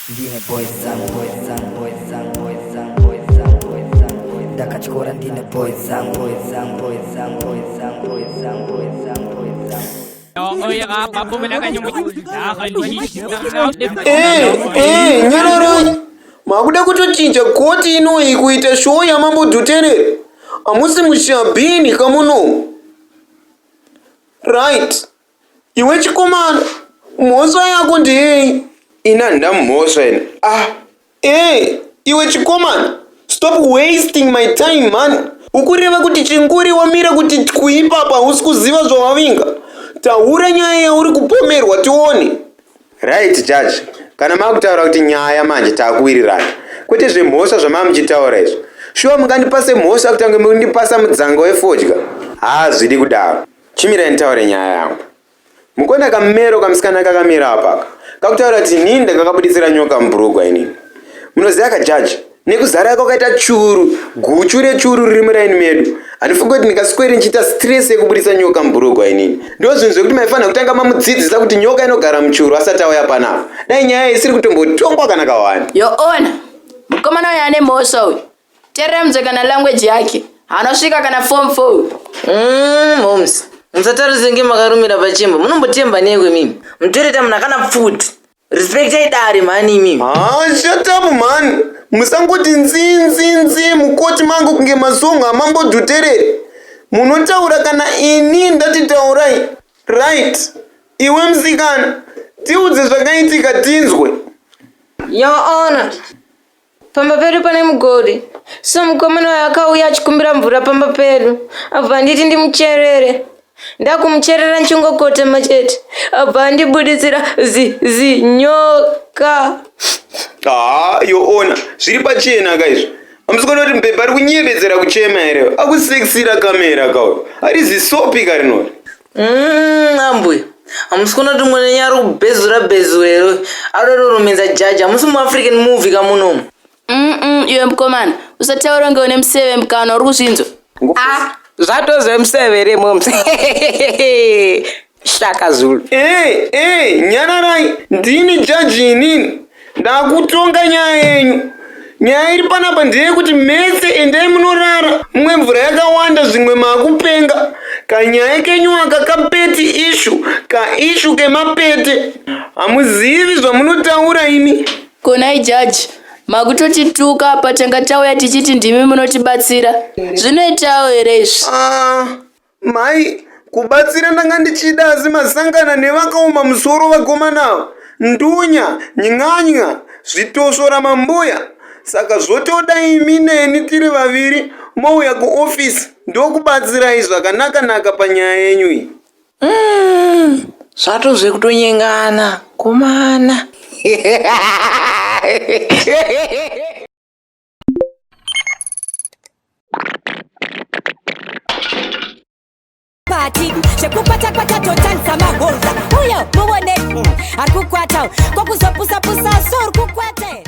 Ndine boys zangu, boys zangu, boys zangu, boys zangu, boys zangu, boys zangu. Ndakachikora ndine boys zangu, boys zangu, boys zangu, boys zangu, boys zangu, boys zangu, boys zangu. Nyarara makuda kutochinja koti inoyi kuita show yamambo dhuterere. Amusi mushabhini kamuno. Right. Iwe chikomana mhosva yako ndei? Ina ndamhosva ine. Iwe chikomana, stop wasting my time man. Ukureva kuti chinguri wamira kuti kuipapa hausi kuziva zvawavinga. Taura nyaya yauri kupomerwa tione. Right judge, kana makutaura kuti nyaya manje takuwirirana, kwete zvemhosva zvamamuchitaura izvo. Shuwa mungandipase mhosva kutange mundipasa mudzanga wefodya? Hazvidi kudaro. Chimira nitaure nyaya yangu. Mukona kamero kamusikana kakamira apaka kakutaura kuti inini ndakakabuditsira nyoka mubhurugwa inini. Munoziva kajaji, nekuzara yako kaita churu, guchu rechuru riri muraini medu. Hanifunga kuti ndikasweri nchiita stress yekubudisa nyoka mubhurugwa inini. Ndo zvinhu zvekuti maifanira kutanga mamudzidzisa kuti nyoka inogara muchuru asati auya panapa. Dai nyaya isiri kutombotongwa kana kawanda. Yoona, mukomana uyu ane mhosva uyu. Teerera mudzekana language yake. Anosvika kana form 4. Moms, musatarise ngemakarumira pachimba. Munombotemba newe mimi. Mutoreta munakana food. Respectai dare mani mimi. Shut up man. Musangoti nzi mukoti mangu kunge mazongo amambo dhuterere. Munotaura kana ini ndatitaurai. Right. Iwe musikana, tiudze zvakaitika tinzwe. Yoona, pamba pedu pane mugodi. So mukomana uyu akauya achikumbira mvura pamba pedu. Abva nditi ndimucherere. Ndakumucherera nchingokota machete. Abva ndibuditsira nyoka. Yoona, zviri pachena kaizvo. Amusikana kuti mpepa ari kunyevedzera kuchema here. Akusekisira kamera kauyo. Harizi sopi karinori. Ambuya. Amusikana kuti mwene nyari kubhezura bhezurero. Adodorumenza jaji. Amusi mu-African movie kamunomu. Iwe mukomana, usataura kunge une museve mukana uri kuzvinzwa. Zvatoze musevere moms. Shaka Zulu. Nyararai, ndini jaji inini. Ndakutonga nyaya yenyu. Nyaya iri panapa ndeyekuti mese endai munorara. Mumwe mvura yakawanda, zvimwe makupenga. Kanyaya kenyu aka kapeti ishu, kaishu kemapete. Hamuzivi zvamunotaura ini. Konai jaji, makutotituka patanga tauya tichiti ndimi munotibatsira. Zvinoitawo here izvi? Mai, kubatsira ndanga ndichida asi masangana nevakauma musoro vakomanawo. Ndunya, nying'anya, zvitosora mambuya. Saka zvotoda imi neni tiri vaviri mouya kuofisi ndokubatsirai zvakanaka panyaya yenyu iyi. Zvatozve kutonyengana komana. Party, shekupata totansa mahoza. Uyo, muone, akukwata. Kwa kuzopusa suru kukwate.